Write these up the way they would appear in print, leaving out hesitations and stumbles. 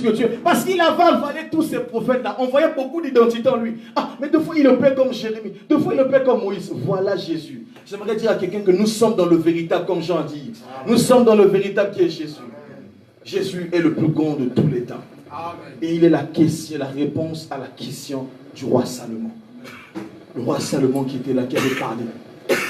puisque tu es. Parce qu'il avait avalé tous ces prophètes-là. On voyait beaucoup d'identité en lui. Ah, mais deux fois il le paie comme Jérémie. Deux fois il le paie comme Moïse. Voilà Jésus. J'aimerais dire à quelqu'un que nous sommes dans le véritable, comme Jean dit. Nous sommes dans le véritable qui est Jésus. Jésus est le plus grand de tous les temps. Et il est la réponse à la question du roi Salomon. Le roi Salomon qui était là, qui avait parlé.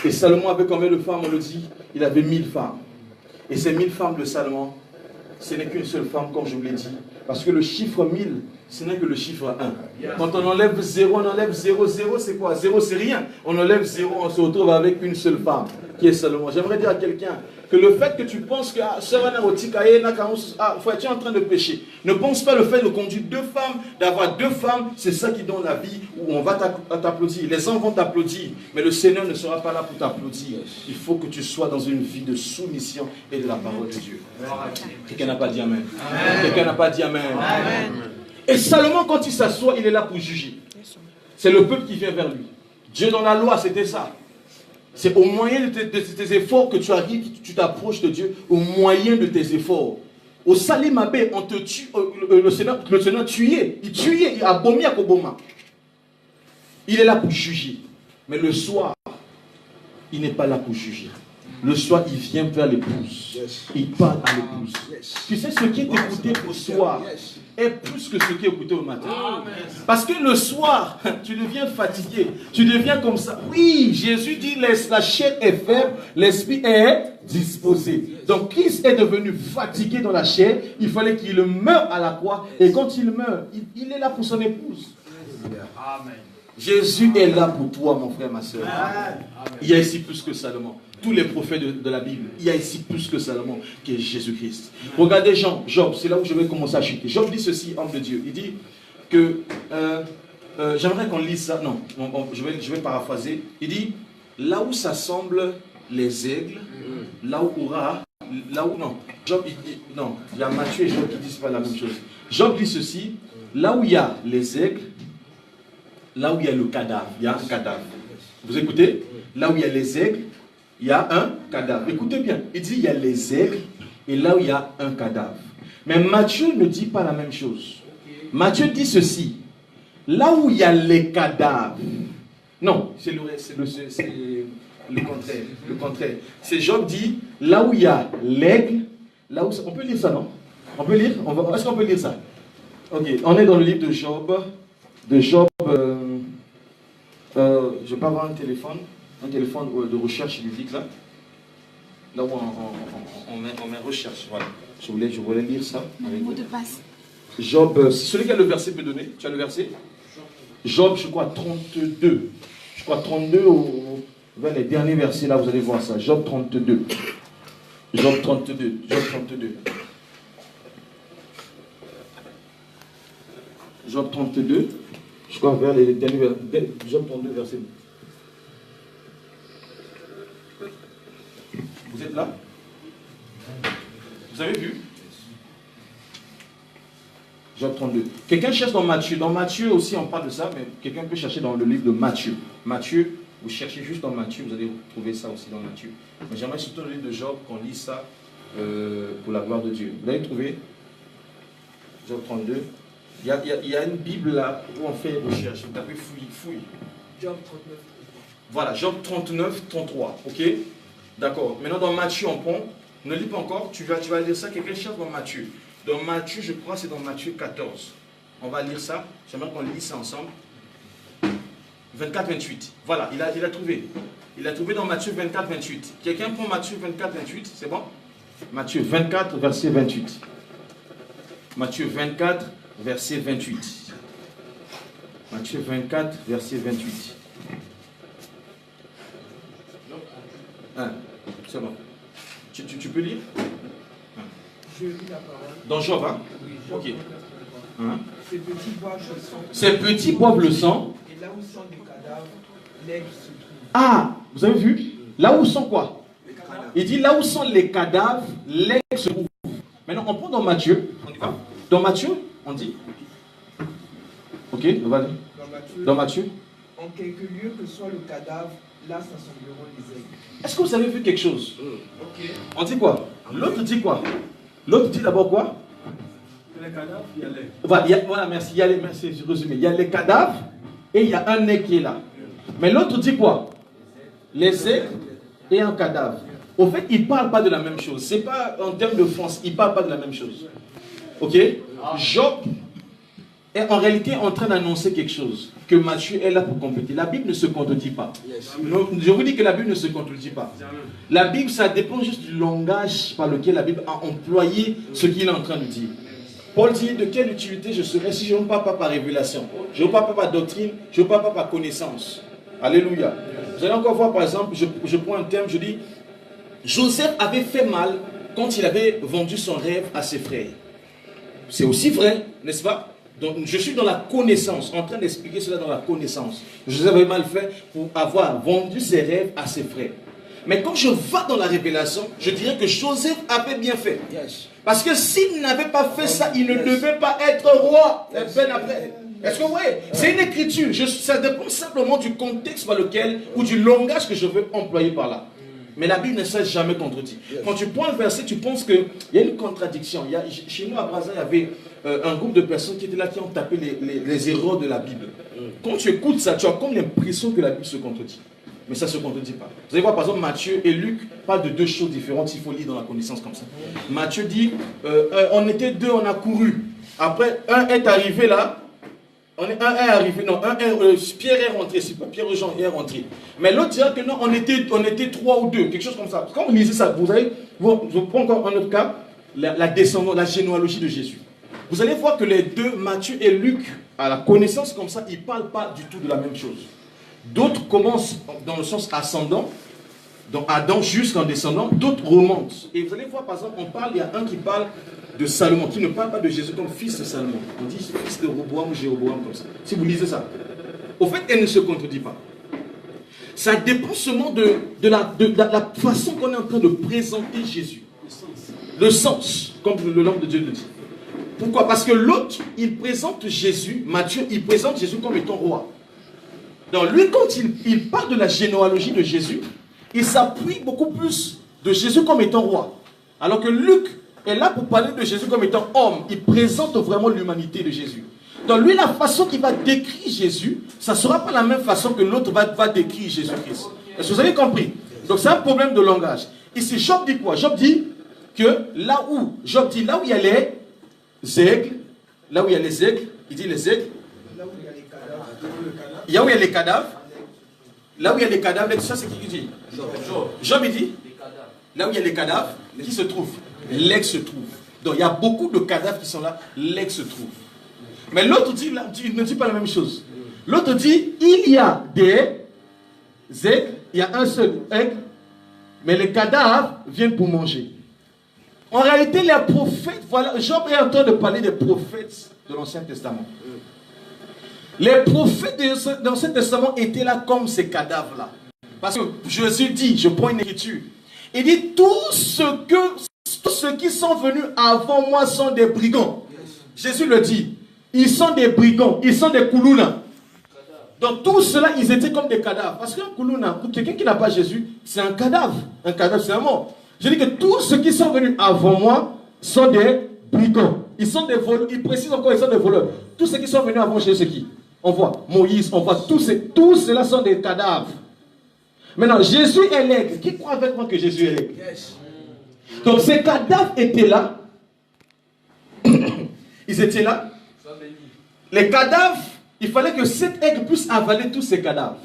Et Salomon avait combien de femmes, on le dit? Il avait 1000 femmes. Et ces 1000 femmes de Salomon, ce n'est qu'une seule femme, comme je vous l'ai dit. Parce que le chiffre 1000, ce n'est que le chiffre 1. Quand on enlève 0, on enlève 0. 0, c'est quoi? 0, c'est rien. On enlève 0, on se retrouve avec une seule femme, qui est Salomon. J'aimerais dire à quelqu'un que le fait que tu penses que tu es en train de pécher. Ne pense pas le fait de conduire 2 femmes, d'avoir 2 femmes, c'est ça qui donne la vie, où on va t'applaudir. Les gens vont t'applaudir, mais le Seigneur ne sera pas là pour t'applaudir. Il faut que tu sois dans une vie de soumission et de la parole de Dieu. Quelqu'un n'a pas dit Amen. Quelqu'un n'a pas dit Amen. Et Salomon, quand il s'assoit, il est là pour juger. C'est le peuple qui vient vers lui. Dieu dans la loi, c'était ça. C'est au moyen de tes efforts que tu arrives, tu t'approches de Dieu, au moyen de tes efforts. Au Salim Abbé, on te tue, le Seigneur tuait, il abominait à Koboma. Il est là pour juger. Mais le soir, il n'est pas là pour juger. Le soir, il vient vers l'épouse. Il parle à l'épouse. Tu sais, ce qui est écouté au soir est plus que ce qui est écouté au matin. Parce que le soir, tu deviens fatigué. Tu deviens comme ça. Oui, Jésus dit, la chair est faible, l'esprit est disposé. Donc, Christ est devenu fatigué dans la chair. Il fallait qu'il meure à la croix. Et quand il meurt, il est là pour son épouse. Amen. Jésus est là pour toi, mon frère, ma soeur. Il y a ici plus que Salomon. Tous les prophètes de la Bible, il y a ici plus que Salomon, qui est Jésus-Christ. Regardez Job, c'est là où je vais commencer à chuter. Job dit ceci, homme de Dieu. Il dit que, j'aimerais qu'on lise ça, non, je vais paraphraser. Il dit, là où s'assemblent les aigles, là où non, Job, non, il y a Matthieu et Job qui disent pas la même chose. Job dit ceci, là où il y a les aigles, là où il y a le cadavre, il y a un cadavre. Vous écoutez? Là où il y a les aigles, il y a un cadavre. Écoutez bien, il dit il y a les aigles et là où il y a un cadavre. Mais Matthieu ne dit pas la même chose. Matthieu dit ceci, là où il y a les cadavres. Non, c'est le contraire. Le contraire. C'est Job dit, là où il y a l'aigle, là où... On peut lire ça, non? On peut lire? Est-ce qu'on peut lire ça? Ok, on est dans le livre de Job. Je vais pas avoir un téléphone de recherche biblique là où on met recherche. Voilà. Je voulais lire ça. Le mot de passe. Job, celui qui a le verset peut donner. Tu as le verset? Job, je crois 32. Je crois 32 vers les derniers versets là, vous allez voir ça. Job 32. Job 32. Job 32. Job 32. Je crois vers les derniers versets. Job 32 verset. Vous êtes là? Vous avez vu? Job 32. Quelqu'un cherche dans Matthieu. Dans Matthieu aussi, on parle de ça, mais quelqu'un peut chercher dans le livre de Matthieu. Matthieu, vous cherchez juste dans Matthieu, vous allez trouver ça aussi dans Matthieu. Mais j'aimerais surtout le livre de Job, qu'on lit ça pour la gloire de Dieu. Vous l'avez trouvé? Job 32. Il y a une Bible là où on fait recherche. Vous tapez fouille. Job 39. Voilà, Job 39, 33. Ok? D'accord. Maintenant, dans Matthieu, on prend. Ne lis pas encore. Tu vas lire ça. Quelqu'un cherche dans Matthieu. Dans Matthieu, je crois, c'est dans Matthieu 14. On va lire ça. J'aimerais qu'on lise ça ensemble. 24, 28. Voilà, il a trouvé. Il a trouvé dans Matthieu 24, 28. Quelqu'un prend Matthieu 24, 28. C'est bon? Matthieu 24, verset 28. Matthieu 24, verset 28. Matthieu 24, verset 28. C'est bon. Tu peux lire? Je lis la parole. Dans Job, hein? Oui, Job. Ok. Ces petits boivent le sang. Ces petits boivent le sang. Et là où sont les cadavres, l'aigle se trouve. Ah, vous avez vu? Là où sont quoi? Il dit là où sont les cadavres, l'aigle se trouve. Maintenant, on prend dans Matthieu. On y va? Dans Matthieu, on dit. Ok, vas-y. Dans Matthieu. En quelque lieu que soit le cadavre, là s'assembleront les aigles. Est-ce que vous avez vu quelque chose? Ok. On dit quoi? L'autre dit quoi? L'autre dit d'abord quoi? Les cadavres, il y a les. Voilà, merci, merci, je résume. Il y a les cadavres et il y a un aigle qui est là. Mais l'autre dit quoi? Les aigles et un cadavre. Au fait, ils ne parlent pas de la même chose. Ce n'est pas en termes de France, ils ne parlent pas de la même chose. Ok? Job est en réalité en train d'annoncer quelque chose que Matthieu est là pour compléter. La Bible ne se contredit pas. Je vous dis que la Bible ne se contredit pas. La Bible, ça dépend juste du langage par lequel la Bible a employé ce qu'il est en train de dire. Paul dit: de quelle utilité je serais si je ne parle pas par révélation, je ne parle pas par doctrine, je ne parle pas par connaissance. Alléluia. Vous allez encore voir, par exemple, je prends un terme, je dis: Joseph avait fait mal quand il avait vendu son rêve à ses frères. C'est aussi vrai, n'est-ce pas? Donc je suis dans la connaissance, en train d'expliquer cela dans la connaissance. Joseph avait mal fait pour avoir vendu ses rêves à ses frères. Mais quand je vais dans la révélation, je dirais que Joseph avait bien fait. Parce que s'il n'avait pas fait ça, il ne devait pas être roi. Est-ce que vous voyez? C'est une écriture. Ça dépend simplement du contexte par lequel, ou du langage que je veux employer par là. Mais la Bible ne s'est jamais contredit. Quand tu prends le verset, tu penses qu'il y a une contradiction. Chez nous à Brazza, il y avait un groupe de personnes qui étaient là, qui ont tapé les erreurs de la Bible. Quand tu écoutes ça, tu as comme l'impression que la Bible se contredit. Mais ça ne se contredit pas. Vous allez voir, par exemple, Matthieu et Luc parlent de deux choses différentes. Il faut lire dans la connaissance comme ça. Matthieu dit, on était deux, on a couru. Après, un est arrivé là. Pierre est rentré, c'est pas Pierre et Jean est rentré. Mais l'autre dirait que non, on était trois ou deux, quelque chose comme ça. Quand vous lisez ça, vous allez, je prends encore un autre cas, la descendance, la généalogie de Jésus. Vous allez voir que les deux, Matthieu et Luc, à la connaissance comme ça, ils ne parlent pas du tout de la même chose. D'autres commencent dans le sens ascendant, donc Adam jusqu'en descendant, d'autres remontent. Et vous allez voir, par exemple, il y a un qui parle de Salomon, qui ne parle pas de Jésus comme fils de Salomon. On dit fils de Roboam ou Jéroboam comme ça. Si vous lisez ça. Au fait, elle ne se contredit pas. Ça dépend seulement de la façon qu'on est en train de présenter Jésus. Le sens, comme le langue de Dieu le dit. Pourquoi? Parce que l'autre, il présente Jésus, Matthieu, il présente Jésus comme étant roi. Donc lui, quand il parle de la généalogie de Jésus, il s'appuie beaucoup plus de Jésus comme étant roi. Alors que Luc est là pour parler de Jésus comme étant homme. Il présente vraiment l'humanité de Jésus. Donc lui, la façon qu'il va décrire Jésus, ça ne sera pas la même façon que l'autre va décrire Jésus-Christ. Est-ce que vous avez compris? Donc c'est un problème de langage. Ici, Job dit quoi? Job dit que là où il y a les aigles, il dit les aigles, là où il y a les cadavres, là où il y a les cadavres, ça c'est qui dit? Job il dit, là où il y a les cadavres, qui se trouve? L'aigle se trouve. Donc il y a beaucoup de cadavres qui sont là, l'aigle se trouve. Mais l'autre dit, il ne dit pas la même chose. L'autre dit, il y a des aigles, il y a un seul aigle, mais les cadavres viennent pour manger. En réalité, les prophètes, voilà, Job est en train de parler des prophètes de l'Ancien Testament. Les prophètes de l'Ancien Testament étaient là comme ces cadavres-là. Parce que Jésus dit, je prends une écriture, il dit, tous ceux qui sont venus avant moi sont des brigands. Jésus le dit, ils sont des brigands, ils sont des koulouna. Donc tous ceux-là, ils étaient comme des cadavres. Parce qu'un koulouna, pour quelqu'un qui n'a pas Jésus, c'est un cadavre. Un cadavre, c'est un mort. Je dis que tous ceux qui sont venus avant moi sont des brigands. Ils sont des voleurs. Il précise encore, ils sont des voleurs. Tous ceux qui sont venus avant Jésus, c'est qui? On voit Moïse, on voit tous ceux-là sont des cadavres. Maintenant, Jésus est l'aigle. Qui croit avec moi que Jésus est l'aigle? Donc ces cadavres étaient là. Ils étaient là. Les cadavres, il fallait que cet aigle puisse avaler tous ces cadavres.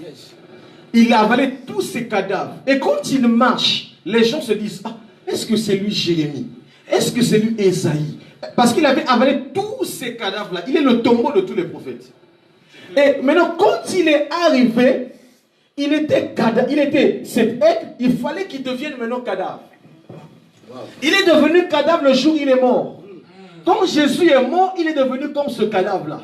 Il a avalé tous ces cadavres. Et quand il marche, les gens se disent, ah, est-ce que c'est lui Jérémie? Est-ce que c'est lui Ésaïe? Parce qu'il avait avalé tous ces cadavres-là. Il est le tombeau de tous les prophètes. Et maintenant, quand il est arrivé, il était cet aigle, il fallait qu'il devienne maintenant cadavre. Il est devenu cadavre le jour où il est mort. Quand Jésus est mort, il est devenu comme ce cadavre-là.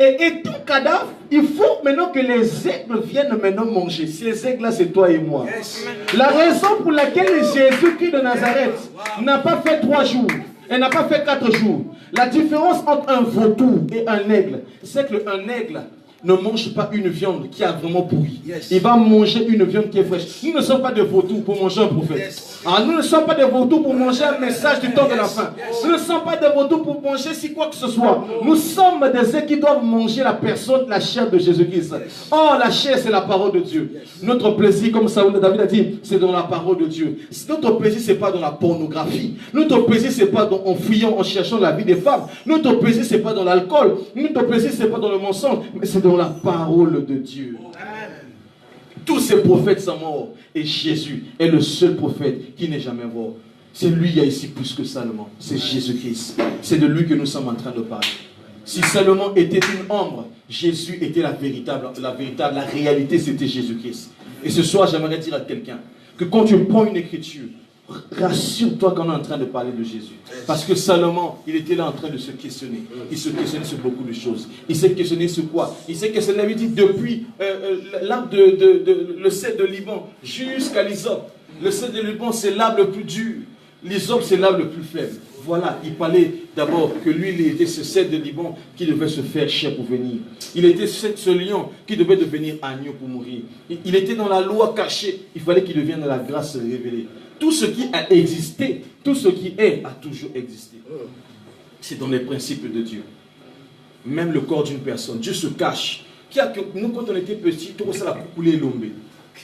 Et étant cadavre, il faut maintenant que les aigles viennent maintenant manger. Ces aigles-là, c'est toi et moi. La raison pour laquelle Jésus-Christ de Nazareth n'a pas fait 3 jours, et n'a pas fait 4 jours. La différence entre un vautour et un aigle, c'est qu'un aigle, ne mange pas une viande qui a vraiment pourri. Yes. Il va manger une viande qui est fraîche. Nous ne sommes pas des vautours pour manger un prophète. Yes. Ah, nous ne sommes pas des vautours pour manger un message du temps de la fin. Nous ne sommes pas des vautours pour manger si quoi que ce soit. Nous sommes des êtres qui doivent manger la personne, la chair de Jésus-Christ. Oh, la chair, c'est la parole de Dieu. Notre plaisir, comme Saoul David a dit, c'est dans la parole de Dieu. Notre plaisir, c'est pas dans la pornographie. Notre plaisir, c'est pas en fouillant, en cherchant la vie des femmes. Notre plaisir, c'est pas dans l'alcool. Notre plaisir, c'est pas dans le mensonge, mais c'est dans la parole de Dieu. Tous ces prophètes sont morts et Jésus est le seul prophète qui n'est jamais mort. C'est lui qui a ici plus que Salomon. C'est Jésus-Christ. C'est de lui que nous sommes en train de parler. Si Salomon était une ombre, Jésus était la réalité, c'était Jésus-Christ. Et ce soir, j'aimerais dire à quelqu'un que quand tu prends une écriture, rassure-toi qu'on est en train de parler de Jésus. Parce que Salomon, il était là en train de se questionner. Il se questionnait sur beaucoup de choses. Il s'est questionné sur quoi? Il s'est questionné, il dit, depuis l'arbre le cèdre de Liban jusqu'à l'hysope. Le cèdre de Liban, c'est l'arbre le plus dur. L'hysope, c'est l'arbre le plus faible. Voilà, il parlait d'abord que lui, il était ce cèdre de Liban qui devait se faire chair pour venir. Il était ce lion qui devait devenir agneau pour mourir. Il était dans la loi cachée. Il fallait qu'il devienne dans la grâce révélée. Tout ce qui a existé, tout ce qui est, a toujours existé. C'est dans les principes de Dieu. Même le corps d'une personne, Dieu se cache. Nous, quand on était petits, tout ça l'a couler l'ombre.